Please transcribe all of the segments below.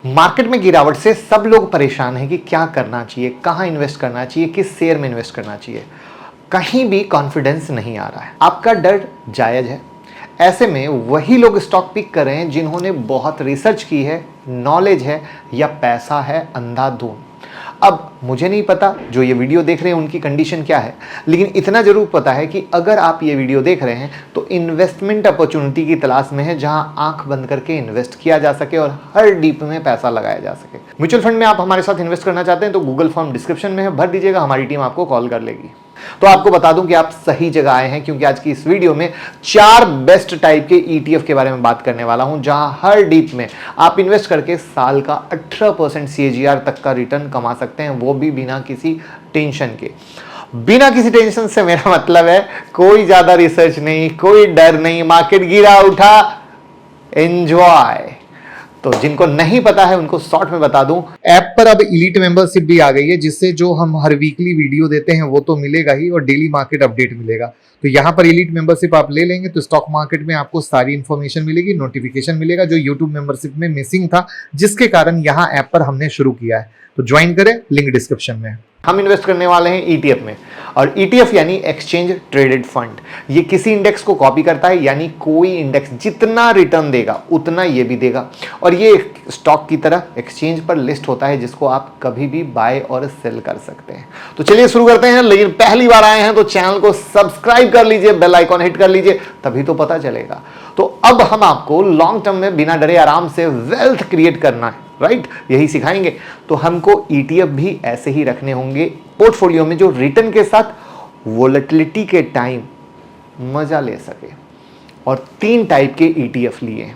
Market में गिरावट से सब लोग परेशान हैं कि क्या करना चाहिए, कहां इन्वेस्ट करना चाहिए, किस शेयर में इन्वेस्ट करना चाहिए। कहीं भी कॉन्फिडेंस नहीं आ रहा है। आपका डर जायज है। ऐसे में वही लोग स्टॉक पिक कर रहे हैं जिन्होंने बहुत रिसर्च की है, नॉलेज है या पैसा है अंधाधुंध। अब मुझे नहीं पता जो ये वीडियो देख रहे हैं उनकी कंडीशन क्या है, लेकिन इतना जरूर पता है कि अगर आप ये वीडियो देख रहे हैं तो इन्वेस्टमेंट अपॉर्चुनिटी की तलाश में है जहां आंख बंद करके इन्वेस्ट किया जा सके और हर डीप में पैसा लगाया जा सके। म्यूचुअल फंड में आप हमारे साथ इन्वेस्ट करना चाहते हैं तो गूगल फॉर्म डिस्क्रिप्शन में है, भर दीजिएगा, हमारी टीम आपको कॉल कर लेगी। तो आपको बता दूं कि आप सही जगह आए हैं, क्योंकि आज की इस वीडियो में 4 बेस्ट टाइप के ईटीएफ के बारे में बात करने वाला हूं जहां हर डीप में आप इन्वेस्ट करके साल का 18% सीएजीआर तक का रिटर्न कमा सकते हैं, वो भी बिना किसी टेंशन के। बिना किसी टेंशन से मेरा मतलब है कोई ज्यादा रिसर्च नहीं, कोई डर नहीं, मार्केट गिरा उठा, एंजॉय। तो जिनको नहीं पता है उनको शॉर्ट में बता दूं, ऐप पर अब एलीट मेंबरशिप भी आ गई है, जिससे जो हम हर वीकली वीडियो देते हैं वो तो मिलेगा ही और डेली मार्केट अपडेट मिलेगा। तो यहाँ पर एलीट मेंबरशिप आप ले लेंगे तो स्टॉक मार्केट में आपको सारी इंफॉर्मेशन मिलेगी, नोटिफिकेशन मिलेगा जो यूट्यूब मेंबरशिप में मिसिंग था, जिसके कारण यहाँ ऐप पर हमने शुरू किया है। तो ज्वाइन करें, लिंक डिस्क्रिप्शन में। हम इन्वेस्ट करने वाले हैं ईटीएफ में, और ईटीएफ यानी एक्सचेंज ट्रेडेड फंड। ये किसी इंडेक्स को कॉपी करता है, यानी कोई इंडेक्स जितना रिटर्न देगा उतना ये भी देगा, और ये स्टॉक की तरह एक्सचेंज पर लिस्ट होता है जिसको आप कभी भी बाय और सेल कर सकते हैं। तो चलिए शुरू करते हैं। लेकिन पहली बार आए हैं तो चैनल को सब्सक्राइब कर लीजिए, बेल आइकॉन हिट कर लीजिए, तभी तो पता चलेगा। तो अब हम आपको लॉन्ग टर्म में बिना डरे आराम से वेल्थ क्रिएट करना है, राइट, यही सिखाएंगे। तो हमको ईटीएफ भी ऐसे ही रखने होंगे पोर्टफोलियो में जो रिटर्न के साथ वोलेटिलिटी के टाइम मजा ले सके। और 3 टाइप के ईटीएफ लिए।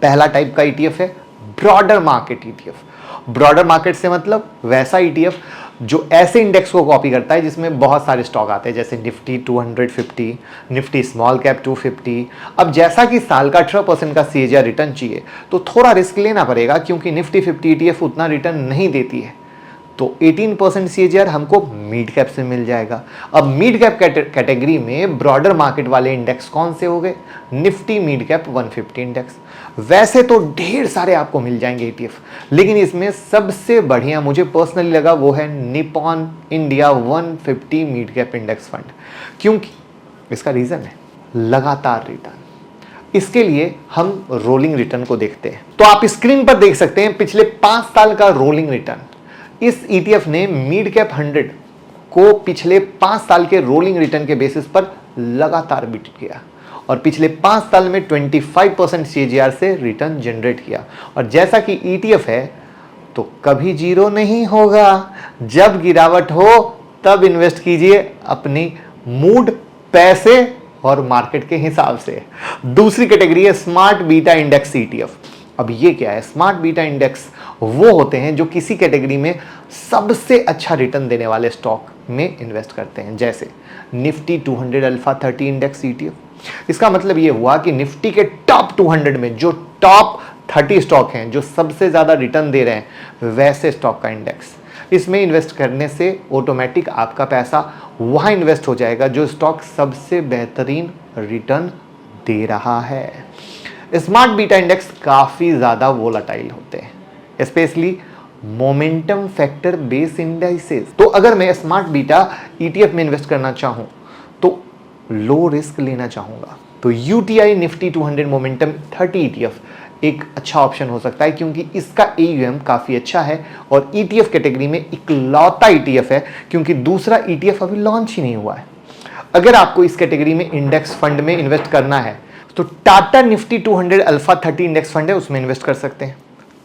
पहला टाइप का ईटीएफ है broader market ETF. Broader market से मतलब वैसा ईटीएफ जो ऐसे इंडेक्स को कॉपी करता है जिसमें बहुत सारे स्टॉक आते हैं, जैसे निफ्टी 250, निफ्टी स्मॉल कैप 250। अब जैसा कि साल का 18% का सीएजीआर रिटर्न चाहिए तो थोड़ा रिस्क लेना पड़ेगा, क्योंकि निफ्टी 50 ईटीएफ उतना रिटर्न नहीं देती है। तो 18% सीएजीआर हमको मिड कैप से मिल जाएगा। अब मिड कैप कैटेगरी में ब्रॉडर मार्केट वाले इंडेक्स कौन से हो गए? Nifty mid cap 150 index. वैसे तो ढेर सारे आपको मिल जाएंगे ईटीएफ, लेकिन इसमें सबसे बढ़िया मुझे पर्सनली लगा वो है Nippon India 150 mid cap index fund. क्योंकि इसका रीजन है लगातार रिटर्न। इसके लिए हम रोलिंग रिटर्न को देखते हैं। तो आप स्क्रीन पर देख सकते हैं पिछले 5 साल का रोलिंग रिटर्न। इस ईटीएफ ने मिड कैप 100 को पिछले 5 साल के रोलिंग रिटर्न के बेसिस पर लगातार बीट किया, और पिछले 5 साल में 25% सीएजीआर से रिटर्न जनरेट किया। और जैसा कि ईटीएफ है तो कभी जीरो नहीं होगा। जब गिरावट हो तब इन्वेस्ट कीजिए अपनी मूड, पैसे और मार्केट के हिसाब से। दूसरी कैटेगरी है स्मार्ट बीटा इंडेक्स ईटीएफ। अब ये क्या है? स्मार्ट बीटा इंडेक्स वो होते हैं जो किसी कैटेगरी में सबसे अच्छा रिटर्न देने वाले स्टॉक में इन्वेस्ट करते हैं, जैसे निफ्टी 200 अल्फा 30 इंडेक्स ईटीएफ। इसका मतलब ये हुआ कि निफ्टी के टॉप 200 में जो टॉप 30 स्टॉक हैं जो सबसे ज्यादा रिटर्न दे रहे हैं, वैसे स्टॉक का इंडेक्स। इसमें इन्वेस्ट करने से ऑटोमेटिक आपका पैसा वहां इन्वेस्ट हो जाएगा जो स्टॉक सबसे बेहतरीन रिटर्न दे रहा है। स्मार्ट बीटा इंडेक्स काफी ज्यादा वोलाटाइल होते हैं, specially momentum factor base indices. तो अगर मैं स्मार्ट बीटा ईटीएफ में इन्वेस्ट करना चाहूं तो लो रिस्क लेना चाहूंगा तो यूटीआई निफ्टी 200 मोमेंटम 30 ईटीएफ एक अच्छा ऑप्शन हो सकता है, क्योंकि इसका एयूएम काफी अच्छा है और ईटीएफ कैटेगरी में इकलौता ईटीएफ है, क्योंकि दूसरा ईटीएफ अभी लॉन्च ही नहीं हुआ है। अगर आपको इस कैटेगरी में इंडेक्स फंड में इन्वेस्ट करना है तो Tata Nifty 200 alpha 30 index fund है, उसमें इन्वेस्ट कर सकते हैं।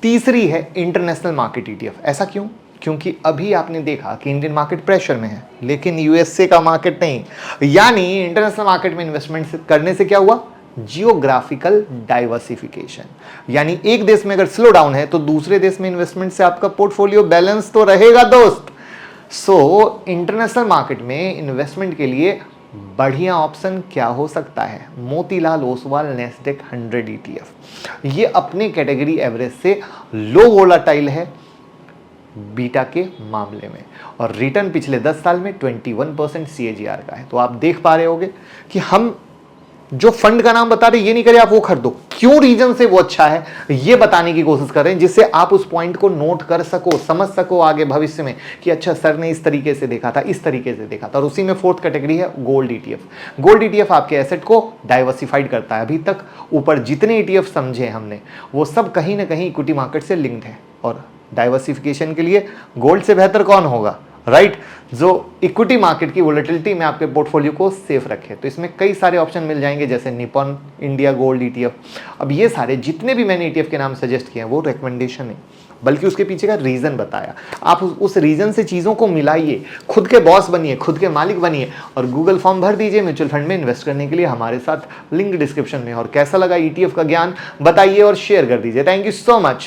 तीसरी है इंटरनेशनल मार्केट ईटीएफ। ऐसा क्यों? क्योंकि अभी आपने देखा कि इंडियन मार्केट प्रेशर में है, लेकिन यूएसए का मार्केट नहीं। यानी इंटरनेशनल मार्केट में इन्वेस्टमेंट करने से क्या हुआ? Geographical diversification. यानी एक देश में अगर स्लो डाउन है तो दूसरे देश में इन्वेस्टमेंट से आपका पोर्टफोलियो बैलेंस तो रहेगा दोस्त। सो इंटरनेशनल मार्केट में इन्वेस्टमेंट के लिए बढ़िया ऑप्शन क्या हो सकता है? Motilal Oswal Nasdaq 100 ETF. ये अपने कैटेगरी एवरेज से लो वोलाटाइल है बीटा के मामले में, और रिटर्न पिछले 10 साल में 21% सीएजीआर का है। तो आप देख पा रहे होंगे कि हम जो फंड का नाम बता रहे ये नहीं करे आप वो खरीदो, क्यों रीजन से वो अच्छा है ये बताने की कोशिश कर रहे हैं, जिससे आप उस पॉइंट को नोट कर सको, समझ सको आगे भविष्य में कि अच्छा सर ने इस तरीके से देखा था, इस तरीके से देखा था। और उसी में फोर्थ कैटेगरी है गोल्ड ईटीएफ। गोल्ड ईटीएफ आपके एसेट को डाइवर्सिफाइड करता है। अभी तक ऊपर जितने ईटीएफ समझे हमने वो सब कहीं ना कहीं इक्विटी मार्केट से लिंक्ड है, और डाइवर्सिफिकेशन के लिए गोल्ड से बेहतर कौन होगा, राइट, जो इक्विटी मार्केट की वोलेटिलिटी में आपके पोर्टफोलियो को सेफ रखे। तो इसमें कई सारे ऑप्शन मिल जाएंगे, जैसे निपॉन इंडिया गोल्ड ईटीएफ। अब ये सारे जितने भी मैंने ईटीएफ के नाम सजेस्ट किए हैं वो रिकमेंडेशन है, बल्कि उसके पीछे का रीजन बताया। आप उस रीजन से चीज़ों को मिलाइए, खुद के बॉस बनिए, खुद के मालिक बनिए, और गूगल फॉर्म भर दीजिए म्यूचुअल फंड में इन्वेस्ट करने के लिए हमारे साथ, लिंक डिस्क्रिप्शन में। और कैसा लगा ईटीएफ का ज्ञान बताइए और शेयर कर दीजिए। Thank you so much.